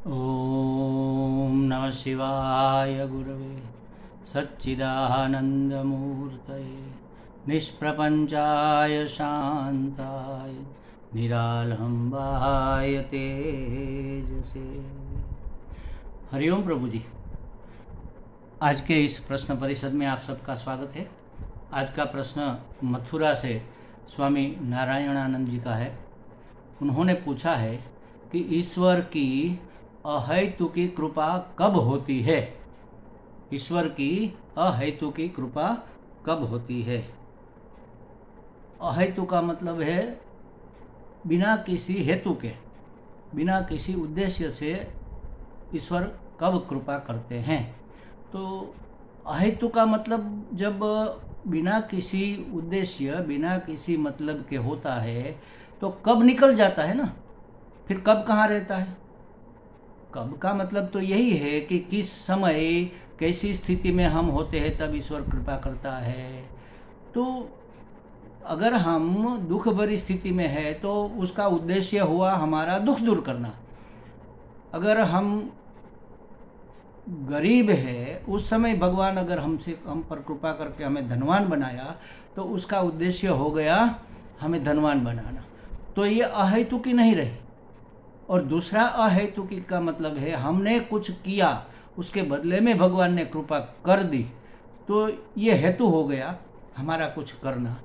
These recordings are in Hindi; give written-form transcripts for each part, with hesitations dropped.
ओम नमः शिवाय गुरवे सच्चिदानन्दमूर्तये निष्प्रपञ्चाय शान्ताय निरालम्बाय तेजसे। हरिओम प्रभु जी। आज के इस प्रश्न परिषद में आप सबका स्वागत है। आज का प्रश्न मथुरा से स्वामी नारायणानंद जी का है। उन्होंने पूछा है कि ईश्वर की अहेतु की कृपा कब होती है। ईश्वर की अहेतु की कृपा कब होती है। अहेतु का मतलब है बिना किसी हेतु के, बिना किसी उद्देश्य से ईश्वर कब कृपा करते हैं। तो अहेतु का मतलब जब बिना किसी उद्देश्य, बिना किसी मतलब के होता है तो कब निकल जाता है ना, फिर कब कहाँ रहता है। कब का मतलब तो यही है कि किस समय कैसी स्थिति में हम होते हैं तब ईश्वर कृपा करता है। तो अगर हम दुख भरी स्थिति में है तो उसका उद्देश्य हुआ हमारा दुख दूर करना। अगर हम गरीब है उस समय भगवान अगर हम पर कृपा करके हमें धनवान बनाया तो उसका उद्देश्य हो गया हमें धनवान बनाना। तो ये अहेतुकी नहीं रही। और दूसरा अहेतुकी का मतलब है हमने कुछ किया, उसके बदले में भगवान ने कृपा कर दी, तो ये हेतु हो गया हमारा कुछ करना।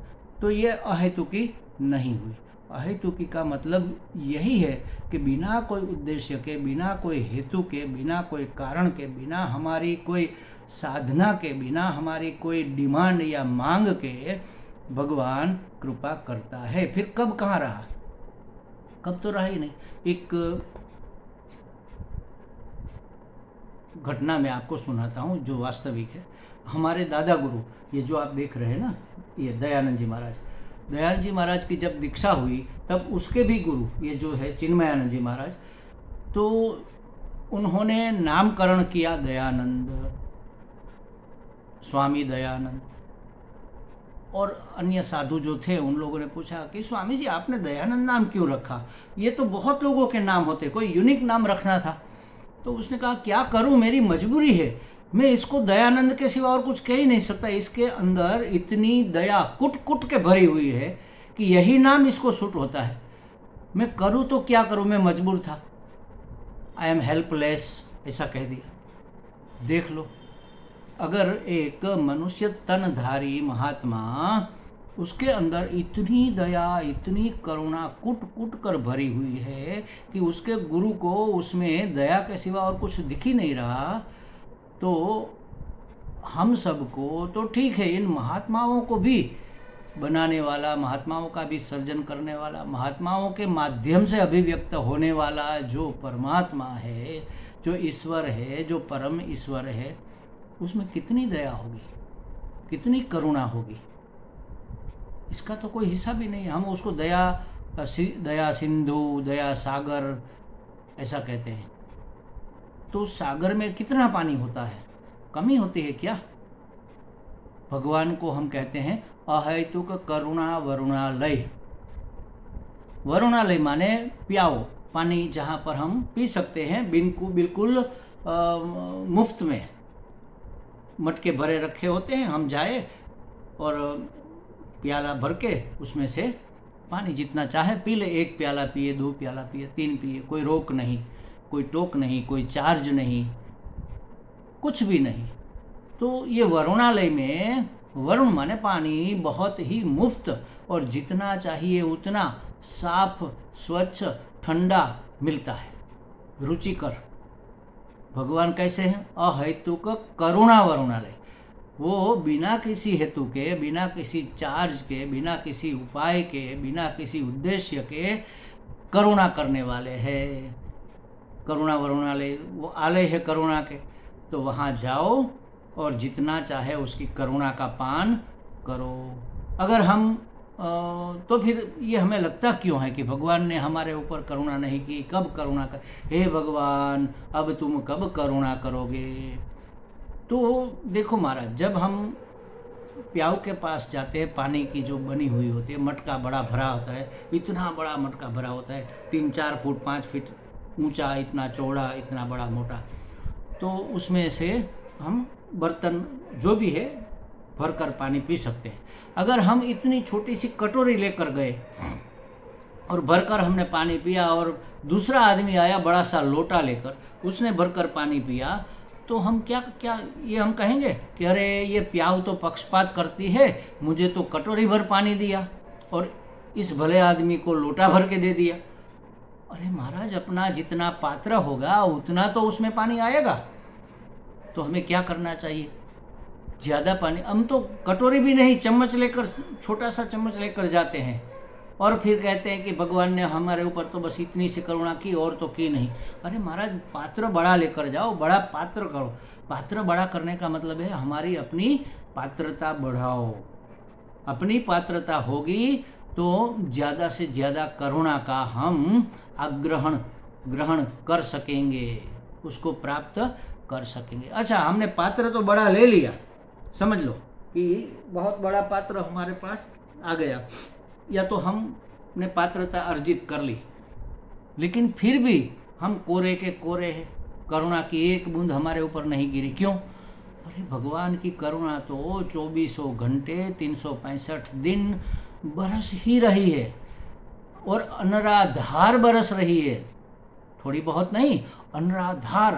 तो ये अहेतुकी नहीं हुई। अहेतुकी का मतलब यही है कि बिना कोई उद्देश्य के, बिना कोई हेतु के, बिना कोई कारण के, बिना हमारी कोई साधना के, बिना हमारी कोई डिमांड या मांग के भगवान कृपा करता है। फिर कब कहाँ रहा, कब तो रहा ही नहीं। एक घटना मैं आपको सुनाता हूँ जो वास्तविक है। हमारे दादा गुरु, ये जो आप देख रहे हैं ना, ये दयानंद जी महाराज, दयानंद जी महाराज की जब दीक्षा हुई तब उसके भी गुरु ये जो है चिन्मयानंद जी महाराज, तो उन्होंने नामकरण किया दयानंद, स्वामी दयानंद। और अन्य साधु जो थे उन लोगों ने पूछा कि स्वामी जी आपने दयानंद नाम क्यों रखा, ये तो बहुत लोगों के नाम होते, कोई यूनिक नाम रखना था। तो उसने कहा क्या करूं, मेरी मजबूरी है, मैं इसको दयानंद के सिवा और कुछ कह ही नहीं सकता। इसके अंदर इतनी दया कुट कुट के भरी हुई है कि यही नाम इसको सूट होता है। मैं करूं तो क्या करूं, मैं मजबूर था, आई एम हेल्पलेस, ऐसा कह दिया। देख लो, अगर एक मनुष्य तनधारी महात्मा, उसके अंदर इतनी दया, इतनी करुणा कुट कुट कर भरी हुई है कि उसके गुरु को उसमें दया के सिवा और कुछ दिख ही नहीं रहा, तो हम सबको तो ठीक है, इन महात्माओं को भी बनाने वाला, महात्माओं का भी सर्जन करने वाला, महात्माओं के माध्यम से अभिव्यक्त होने वाला जो परमात्मा है, जो ईश्वर है, जो परम ईश्वर है, उसमें कितनी दया होगी, कितनी करुणा होगी, इसका तो कोई हिसाब ही नहीं। हम उसको दया सिंधु, दया सागर ऐसा कहते हैं। तो सागर में कितना पानी होता है, कमी होती है क्या। भगवान को हम कहते हैं अहेतुक करुणा वरुणालय। वरुणालय माने प्याओ, पानी जहाँ पर हम पी सकते हैं बिल्कुल मुफ्त में। मटके भरे रखे होते हैं, हम जाए और प्याला भर के उसमें से पानी जितना चाहे पी ले। 1 प्याला पिए, 2 प्याला पिए, 3 पिए, कोई रोक नहीं, कोई टोक नहीं, कोई चार्ज नहीं, कुछ भी नहीं। तो ये वरुणालय में, वरुण माने पानी, बहुत ही मुफ्त और जितना चाहिए उतना साफ, स्वच्छ, ठंडा मिलता है, रुचिकर। भगवान कैसे हैं, अहेतुक करुणा वरुणालय। वो बिना किसी हेतु के, बिना किसी चार्ज के, बिना किसी उपाय के, बिना किसी उद्देश्य के करुणा करने वाले हैं। करुणा वरुणालय, वो आलय है करुणा के। तो वहाँ जाओ और जितना चाहे उसकी करुणा का पान करो। अगर हम तो फिर ये हमें लगता क्यों है कि भगवान ने हमारे ऊपर करुणा नहीं की, कब करुणा कर, हे भगवान अब तुम कब करुणा करोगे। तो देखो महाराज, जब हम प्याऊ के पास जाते हैं, पानी की जो बनी हुई होती है, मटका बड़ा भरा होता है, इतना बड़ा मटका भरा होता है, 3-4 फुट 5 फीट ऊंचा, इतना चौड़ा, इतना बड़ा मोटा। तो उसमें से हम बर्तन जो भी है भरकर पानी पी सकते हैं। अगर हम इतनी छोटी सी कटोरी लेकर गए और भरकर हमने पानी पिया और दूसरा आदमी आया बड़ा सा लोटा लेकर, उसने भरकर पानी पिया, तो हम क्या क्या ये हम कहेंगे कि अरे ये प्याऊ तो पक्षपात करती है, मुझे तो कटोरी भर पानी दिया और इस भले आदमी को लोटा भर के दे दिया। अरे महाराज, अपना जितना पात्र होगा उतना तो उसमें पानी आएगा। तो हमें क्या करना चाहिए? ज़्यादा पानी, हम तो कटोरी भी नहीं, चम्मच लेकर, छोटा सा चम्मच लेकर जाते हैं और फिर कहते हैं कि भगवान ने हमारे ऊपर तो बस इतनी सी करुणा की और तो की नहीं। अरे महाराज, पात्र बड़ा लेकर जाओ, बड़ा पात्र करो। पात्र बड़ा करने का मतलब है हमारी अपनी पात्रता बढ़ाओ। अपनी पात्रता होगी तो ज़्यादा से ज़्यादा करुणा का हम ग्रहण कर सकेंगे, उसको प्राप्त कर सकेंगे। अच्छा, हमने पात्र तो बड़ा ले लिया, समझ लो कि बहुत बड़ा पात्र हमारे पास आ गया, या तो हमने पात्रता अर्जित कर ली, लेकिन फिर भी हम कोरे के कोरे हैं, करुणा की एक बूंद हमारे ऊपर नहीं गिरी। क्यों? अरे भगवान की करुणा तो 24 घंटे 365 दिन बरस ही रही है और अनराधार बरस रही है। थोड़ी बहुत नहीं, अनराधार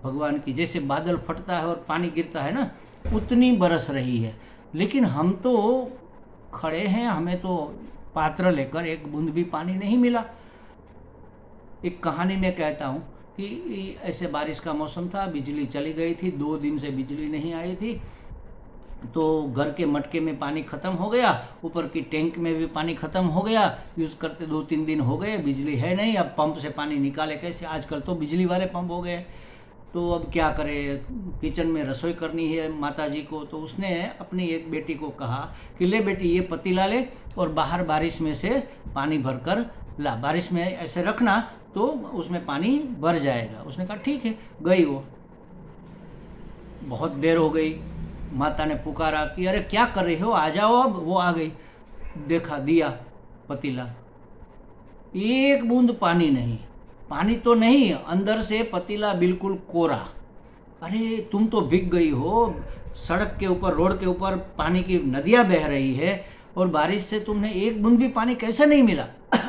भगवान की, जैसे बादल फटता है और पानी गिरता है ना, उतनी बरस रही है। लेकिन हम तो खड़े हैं, हमें तो पात्र लेकर एक बूंद भी पानी नहीं मिला। एक कहानी में कहता हूँ कि ऐसे बारिश का मौसम था, बिजली चली गई थी, 2 दिन से बिजली नहीं आई थी, तो घर के मटके में पानी ख़त्म हो गया, ऊपर की टैंक में भी पानी ख़त्म हो गया, यूज़ करते 2-3 दिन हो गए, बिजली है नहीं, अब पंप से पानी निकाले कैसे? आजकल तो बिजली वाले पंप हो गए। तो अब क्या करें? किचन में रसोई करनी है माता जी को, तो उसने अपनी एक बेटी को कहा कि ले बेटी, ये पतीला ले और बाहर बारिश में से पानी भरकर ला, बारिश में ऐसे रखना तो उसमें पानी भर जाएगा। उसने कहा ठीक है। गई वो, बहुत देर हो गई, माता ने पुकारा कि अरे क्या कर रही हो, आ जाओ अब। वो आ गई, देखा, दिया पतीला, एक बूंद पानी नहीं। पानी तो नहीं, अंदर से पतीला बिल्कुल कोरा। अरे तुम तो भीग गई हो, सड़क के ऊपर, रोड के ऊपर पानी की नदियां बह रही है और बारिश से तुमने एक बूंद भी पानी कैसे नहीं मिला?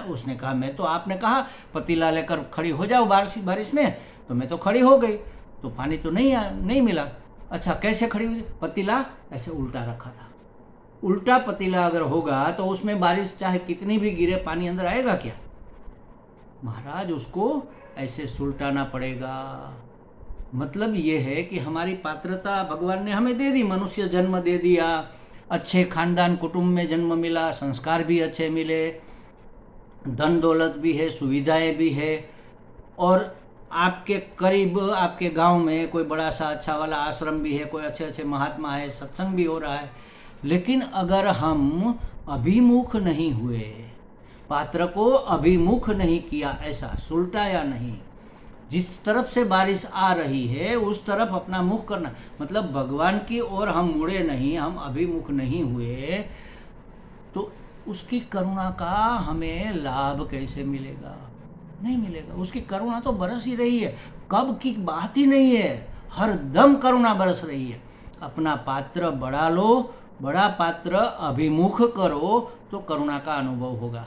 उसने कहा मैं तो, आपने कहा पतीला लेकर खड़ी हो जाओ बारिश में, तो मैं तो खड़ी हो गई, तो पानी तो नहीं मिला। अच्छा, कैसे खड़ी हुई? पतीला ऐसे उल्टा रखा था। उल्टा पतीला अगर होगा तो उसमें बारिश चाहे कितनी भी गिरे, पानी अंदर आएगा क्या? महाराज, उसको ऐसे सुलटाना पड़ेगा। मतलब ये है कि हमारी पात्रता भगवान ने हमें दे दी, मनुष्य जन्म दे दिया, अच्छे खानदान कुटुंब में जन्म मिला, संस्कार भी अच्छे मिले, धन दौलत भी है, सुविधाएं भी है, और आपके करीब, आपके गांव में कोई बड़ा सा अच्छा वाला आश्रम भी है, कोई अच्छे अच्छे महात्मा है, सत्संग भी हो रहा है। लेकिन अगर हम अभिमुख नहीं हुए, पात्र को अभिमुख नहीं किया, ऐसा सुलटाया नहीं, जिस तरफ से बारिश आ रही है उस तरफ अपना मुख करना, मतलब भगवान की ओर हम मुड़े नहीं, हम अभिमुख नहीं हुए, तो उसकी करुणा का हमें लाभ कैसे मिलेगा? नहीं मिलेगा। उसकी करुणा तो बरस ही रही है, कब की बात ही नहीं है, हर दम करुणा बरस रही है। अपना पात्र बढ़ा लो, बड़ा पात्र अभिमुख करो तो करुणा का अनुभव होगा।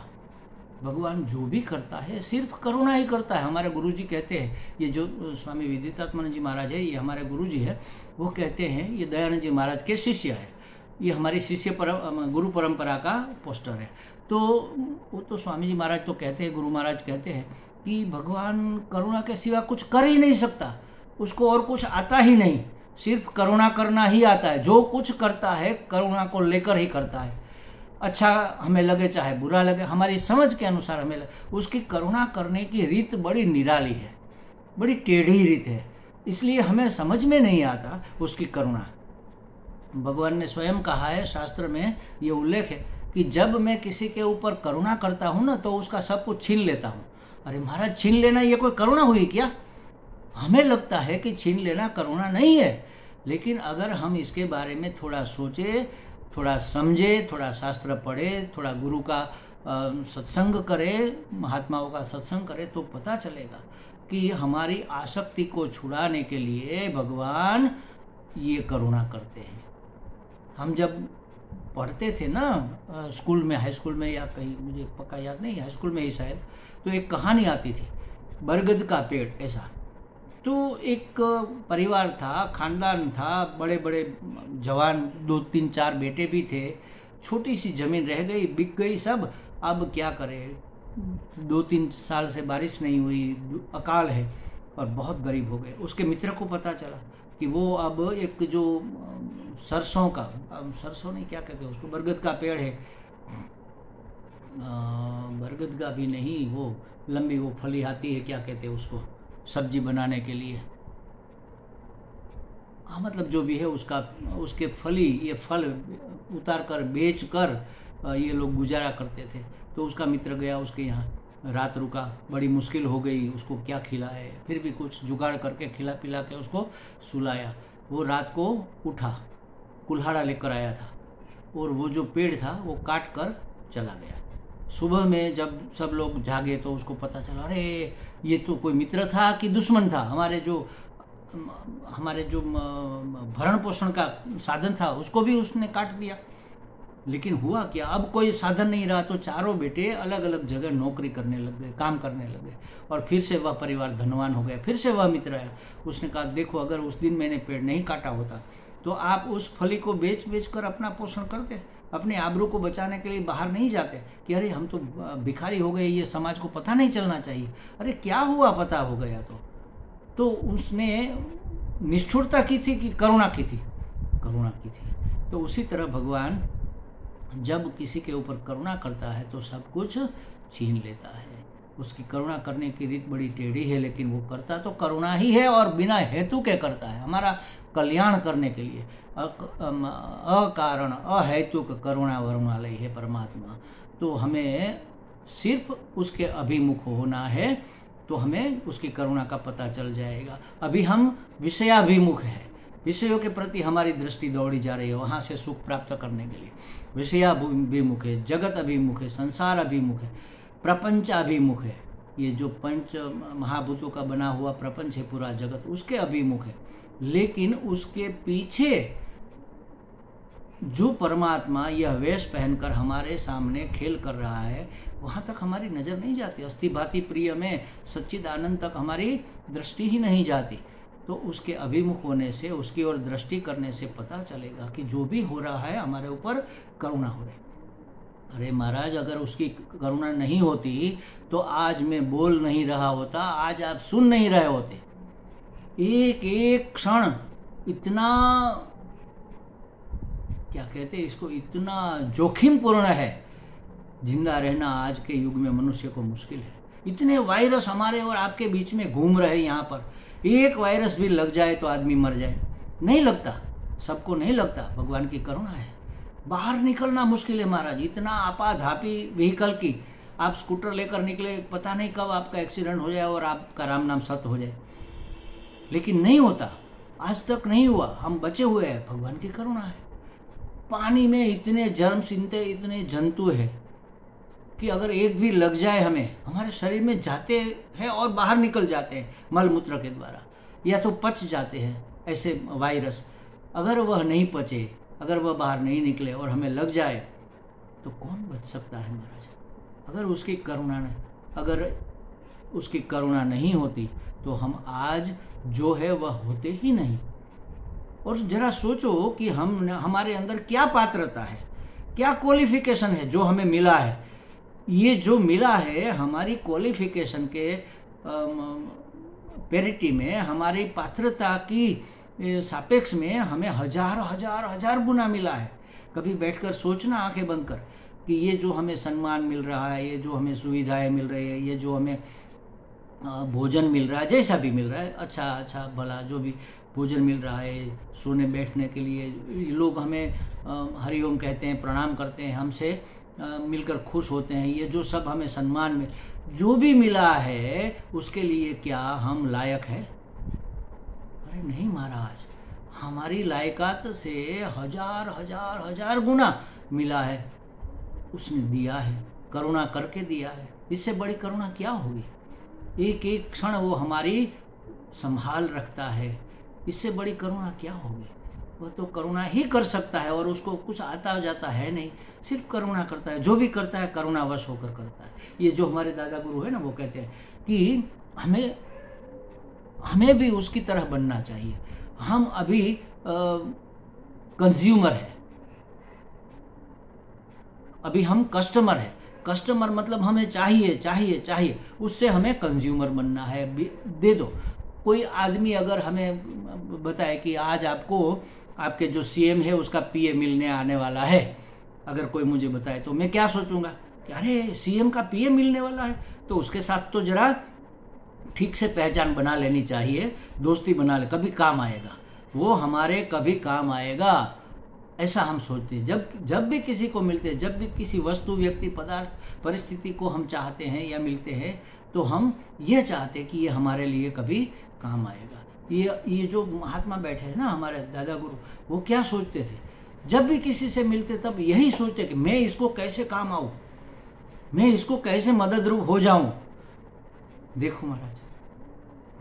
भगवान जो भी करता है सिर्फ करुणा ही करता है। हमारे गुरुजी कहते हैं, ये जो स्वामी विदितात्मानंद जी महाराज है, ये हमारे गुरुजी है, वो कहते हैं, ये दयानंद जी महाराज के शिष्य है, ये हमारी गुरु परंपरा का पोस्टर है। तो वो तो स्वामी जी महाराज तो कहते हैं, गुरु महाराज कहते हैं कि भगवान करुणा के सिवा कुछ कर ही नहीं सकता, उसको और कुछ आता ही नहीं, सिर्फ करुणा करना ही आता है। जो कुछ करता है करुणा को लेकर ही करता है, अच्छा हमें लगे चाहे बुरा लगे, हमारी समझ के अनुसार हमें लगे। उसकी करुणा करने की रीत बड़ी निराली है, बड़ी टेढ़ी रीत है, इसलिए हमें समझ में नहीं आता उसकी करुणा। भगवान ने स्वयं कहा है, शास्त्र में ये उल्लेख है कि जब मैं किसी के ऊपर करुणा करता हूँ ना, तो उसका सब कुछ छीन लेता हूँ। अरे महाराज, छीन लेना ये कोई करुणा हुई क्या? हमें लगता है कि छीन लेना करुणा नहीं है, लेकिन अगर हम इसके बारे में थोड़ा सोचे, थोड़ा समझे, थोड़ा शास्त्र पढ़े, थोड़ा गुरु का सत्संग करे, महात्माओं का सत्संग करे, तो पता चलेगा कि हमारी आसक्ति को छुड़ाने के लिए भगवान ये करुणा करते हैं। हम जब पढ़ते थे ना स्कूल में, हाई स्कूल में या कहीं, मुझे पक्का याद नहीं, हाई स्कूल में ही शायद, तो एक कहानी आती थी बरगद का पेड़ ऐसा। तो एक परिवार था, खानदान था, बड़े बड़े जवान 2 3 4 बेटे भी थे। छोटी सी जमीन रह गई, बिक गई सब। अब क्या करें, 2 3 साल से बारिश नहीं हुई, अकाल है और बहुत गरीब हो गए। उसके मित्र को पता चला कि वो अब एक जो सरसों का, सरसों नहीं क्या कहते उसको, बरगद का पेड़ है, बरगद का भी नहीं, वो लंबी वो फली आती है, क्या कहते हैं उसको, सब्जी बनाने के लिए, हाँ मतलब जो भी है उसका, उसके फली, ये फल उतार कर बेच कर ये लोग गुजारा करते थे। तो उसका मित्र गया उसके यहाँ, रात रुका, बड़ी मुश्किल हो गई, उसको क्या खिलाए, फिर भी कुछ जुगाड़ करके खिला पिला के उसको सुलाया। वो रात को उठा, कुल्हाड़ा लेकर आया था और वो जो पेड़ था वो काट कर चला गया। सुबह में जब सब लोग जागे तो उसको पता चला, अरे ये तो कोई मित्र था कि दुश्मन था, हमारे जो भरण पोषण का साधन था उसको भी उसने काट दिया। लेकिन हुआ क्या, अब कोई साधन नहीं रहा, तो चारों बेटे अलग अलग जगह नौकरी करने लग गए, काम करने लग गए, और फिर से वह परिवार धनवान हो गया। फिर से वह मित्र आया, उसने कहा देखो अगर उस दिन मैंने पेड़ नहीं काटा होता तो आप उस फली को बेच बेच कर अपना पोषण करते, अपने आबरू को बचाने के लिए बाहर नहीं जाते कि अरे हम तो भिखारी हो गए, ये समाज को पता नहीं चलना चाहिए। अरे क्या हुआ पता हो गया तो उसने निष्ठुरता की थी कि करुणा की थी? करुणा की थी। तो उसी तरह भगवान जब किसी के ऊपर करुणा करता है तो सब कुछ छीन लेता है। उसकी करुणा करने की रीत बड़ी टेढ़ी है, लेकिन वो करता तो करुणा ही है और बिना हेतु के करता है, हमारा कल्याण करने के लिए। अकारण अहेतुक करुणा वरुणालय है परमात्मा। तो हमें सिर्फ उसके अभिमुख होना है तो हमें उसकी करुणा का पता चल जाएगा। अभी हम विषयाभिमुख है, विषयों के प्रति हमारी दृष्टि दौड़ी जा रही है वहाँ से सुख प्राप्त करने के लिए। विषयाभिमुख है, जगत अभिमुख है, संसार अभिमुख है, प्रपंच अभिमुख है। ये जो पंच महाभूतों का बना हुआ प्रपंच है पूरा जगत, उसके अभिमुख है। लेकिन उसके पीछे जो परमात्मा यह वेश पहनकर हमारे सामने खेल कर रहा है वहाँ तक हमारी नज़र नहीं जाती। अस्थि भाति प्रिय में सच्चिदानंद तक हमारी दृष्टि ही नहीं जाती। तो उसके अभिमुख होने से, उसकी ओर दृष्टि करने से पता चलेगा कि जो भी हो रहा है हमारे ऊपर करुणा हो रही। अरे महाराज, अगर उसकी करुणा नहीं होती तो आज मैं बोल नहीं रहा होता, आज आप सुन नहीं रहे होते। एक एक क्षण इतना, क्या कहते हैं इसको, इतना जोखिमपूर्ण है। जिंदा रहना आज के युग में मनुष्य को मुश्किल है। इतने वायरस हमारे और आपके बीच में घूम रहे हैं यहाँ पर, एक वायरस भी लग जाए तो आदमी मर जाए। नहीं लगता, सबको नहीं लगता, भगवान की करुणा है। बाहर निकलना मुश्किल है महाराज, इतना आपाधापी व्हीकल की, आप स्कूटर लेकर निकले, पता नहीं कब आपका एक्सीडेंट हो जाए और आपका राम नाम सत्य हो जाए। लेकिन नहीं होता, आज तक नहीं हुआ, हम बचे हुए हैं, भगवान की करुणा है। पानी में इतने जर्म सिंते, इतने जंतु है कि अगर एक भी लग जाए हमें, हमारे शरीर में जाते हैं और बाहर निकल जाते हैं मल मूत्र के द्वारा, या तो पच जाते हैं ऐसे वायरस। अगर वह नहीं पचे, अगर वह बाहर नहीं निकले और हमें लग जाए तो कौन बच सकता है महाराज? अगर उसकी करुणा नहीं होती तो हम आज जो है वह होते ही नहीं। और जरा सोचो कि हमारे अंदर क्या पात्रता है, क्या क्वालिफिकेशन है जो हमें मिला है। ये जो मिला है हमारी क्वालिफिकेशन के पेरिटी में, हमारी पात्रता की सापेक्ष में हमें हजार हजार हजार गुना मिला है। कभी बैठकर सोचना आंखें बंद कर कि ये जो हमें सम्मान मिल रहा है, ये जो हमें सुविधाएं मिल रही है, ये जो हमें भोजन मिल रहा है, जैसा भी मिल रहा है, अच्छा भला जो भी भोजन मिल रहा है, सोने बैठने के लिए लोग हमें हरिओम कहते हैं, प्रणाम करते हैं, हमसे मिलकर खुश होते हैं, ये जो सब हमें सम्मान में जो भी मिला है उसके लिए क्या हम लायक है? अरे नहीं महाराज, हमारी लायकात से हजार हजार हजार गुना मिला है, उसने दिया है, करुणा करके दिया है। इससे बड़ी करुणा क्या होगी? एक एक क्षण वो हमारी संभाल रखता है। इससे बड़ी करुणा क्या होगी? वह तो करुणा ही कर सकता है और उसको कुछ आता जाता है नहीं, सिर्फ करुणा करता है। जो भी करता है करुणावश होकर करता है। ये जो हमारे दादा गुरु है ना, वो कहते हैं कि हमें भी उसकी तरह बनना चाहिए। हम अभी कंज्यूमर है, अभी हम कस्टमर है। कस्टमर मतलब हमें चाहिए चाहिए चाहिए, उससे हमें कंज्यूमर बनना है। दे दो। कोई आदमी अगर हमें बताए कि आज आपको आपके जो सीएम है उसका पीए मिलने आने वाला है, अगर कोई मुझे बताए तो मैं क्या सोचूंगा कि अरे सीएम का पीए मिलने वाला है, तो उसके साथ तो जरा ठीक से पहचान बना लेनी चाहिए, दोस्ती बना ले, कभी काम आएगा, वो हमारे कभी काम आएगा, ऐसा हम सोचते हैं। जब भी किसी को मिलते हैं, जब भी किसी वस्तु, व्यक्ति, पदार्थ, परिस्थिति को हम चाहते हैं या मिलते हैं, तो हम ये चाहते हैं कि ये हमारे लिए कभी काम आएगा। ये जो महात्मा बैठे हैं ना, हमारे दादा गुरु, वो क्या सोचते थे? जब भी किसी से मिलते तब यही सोचते कि मैं इसको कैसे काम आऊं, मैं इसको कैसे मदद रूप हो जाऊं। देखो महाराज,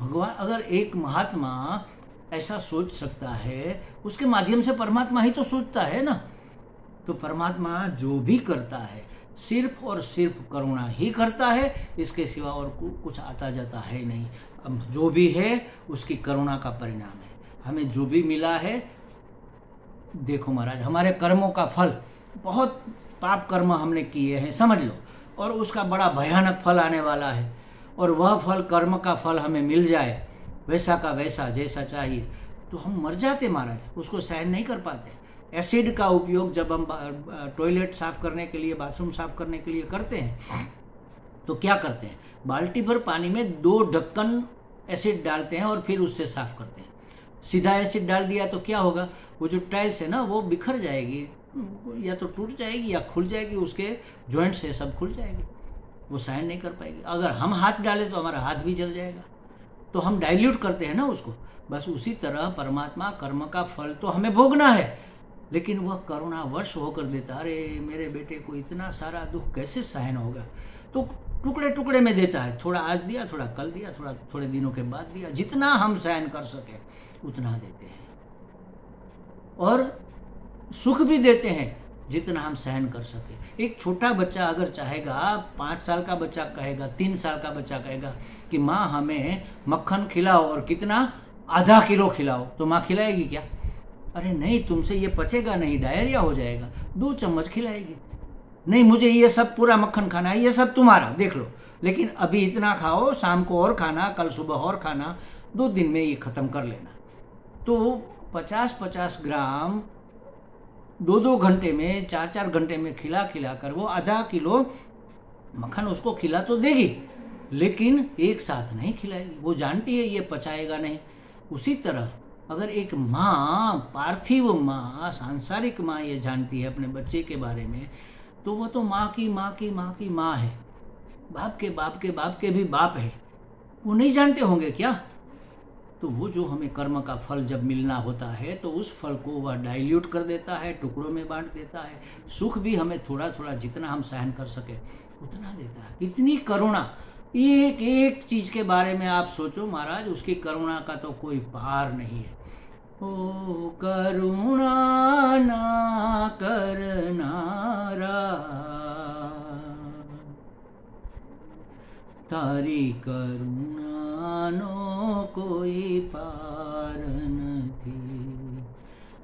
भगवान अगर एक महात्मा ऐसा सोच सकता है, उसके माध्यम से परमात्मा ही तो सोचता है ना। तो परमात्मा जो भी करता है सिर्फ और सिर्फ करुणा ही करता है, इसके सिवा और कुछ आता जाता है नहीं। अब जो भी है उसकी करुणा का परिणाम है। हमें जो भी मिला है, देखो महाराज, हमारे कर्मों का फल, बहुत पाप कर्म हमने किए हैं समझ लो, और उसका बड़ा भयानक फल आने वाला है। और वह फल, कर्म का फल हमें मिल जाए वैसा का वैसा, जैसा चाहिए, तो हम मर जाते महाराज, उसको सहन नहीं कर पाते। एसिड का उपयोग जब हम टॉयलेट साफ करने के लिए, बाथरूम साफ करने के लिए करते हैं, तो क्या करते हैं? बाल्टी भर पानी में 2 ढक्कन एसिड डालते हैं और फिर उससे साफ करते हैं। सीधा एसिड डाल दिया तो क्या होगा? वो जो टाइल्स है ना, वो बिखर जाएगी, या तो टूट जाएगी या खुल जाएगी, उसके जॉइंट्स है सब खुल जाएगी, वो सहन नहीं कर पाएगी। अगर हम हाथ डालें तो हमारा हाथ भी जल जाएगा। तो हम डाइल्यूट करते हैं ना उसको। बस उसी तरह परमात्मा कर्म का फल तो हमें भोगना है, लेकिन वह करुणावश होकर देता। अरे मेरे बेटे को इतना सारा दुख कैसे सहन होगा, तो टुकड़े टुकड़े में देता है। थोड़ा आज दिया, थोड़ा कल दिया, थोड़े दिनों के बाद दिया, जितना हम सहन कर सके उतना देते हैं। और सुख भी देते हैं जितना हम सहन कर सके। एक छोटा बच्चा अगर चाहेगा, 5 साल का बच्चा कहेगा, 3 साल का बच्चा कहेगा कि माँ हमें मक्खन खिलाओ, और कितना, आधा किलो खिलाओ, तो माँ खिलाएगी क्या? अरे नहीं, तुमसे ये पचेगा नहीं, डायरिया हो जाएगा। 2 चम्मच खिलाएगी। नहीं, मुझे ये सब पूरा मक्खन खाना है, ये सब तुम्हारा, देख लो, लेकिन अभी इतना खाओ, शाम को और खाना, कल सुबह और खाना, 2 दिन में ये खत्म कर लेना। तो 50-50 ग्राम 2-2 घंटे में, 4-4 घंटे में खिला कर वो आधा किलो मक्खन उसको खिला तो देगी, लेकिन एक साथ नहीं खिलाएगी। वो जानती है ये पचाएगा नहीं। उसी तरह अगर एक माँ, पार्थिव माँ, सांसारिक माँ ये जानती है अपने बच्चे के बारे में, तो वो तो माँ की माँ की माँ की माँ है, बाप के बाप के बाप के भी बाप है। वो नहीं जानते होंगे क्या? तो वो जो हमें कर्म का फल जब मिलना होता है, तो उस फल को वह डाइल्यूट कर देता है, टुकड़ों में बांट देता है। सुख भी हमें थोड़ा थोड़ा, जितना हम सहन कर सके उतना देता है। इतनी करुणा, एक एक चीज के बारे में आप सोचो महाराज, उसकी करुणा का तो कोई पार नहीं है। ओ करुणा ना करनारा, तारी करुणा नो कोई पार નથી।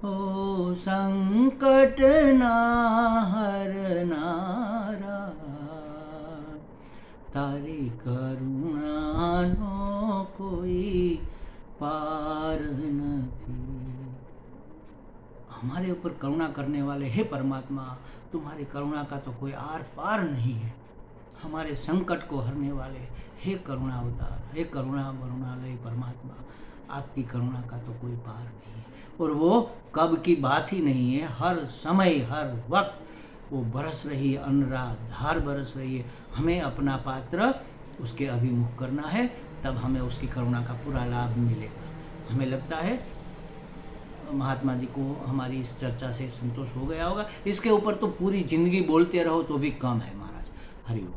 ओ संकट ना हरनारा, तारी करुणा नो कोई पार નથી। हमारे ऊपर करुणा करने वाले हे परमात्मा, तुम्हारी करुणा का तो कोई आर पार नहीं है। हमारे संकट को हरने वाले हे करुणा अवतार, हे करुणा वरुणालय परमात्मा, आपकी करुणा का तो कोई पार नहीं है। और वो कब की बात ही नहीं है, हर समय हर वक्त वो बरस रही है, अनराधार बरस रही है। हमें अपना पात्र उसके अभिमुख करना है, तब हमें उसकी करुणा का पूरा लाभ मिलेगा। हमें लगता है महात्मा जी को हमारी इस चर्चा से संतोष हो गया होगा। इसके ऊपर तो पूरी जिंदगी बोलते रहो तो भी कम है महाराज। हरि ओम।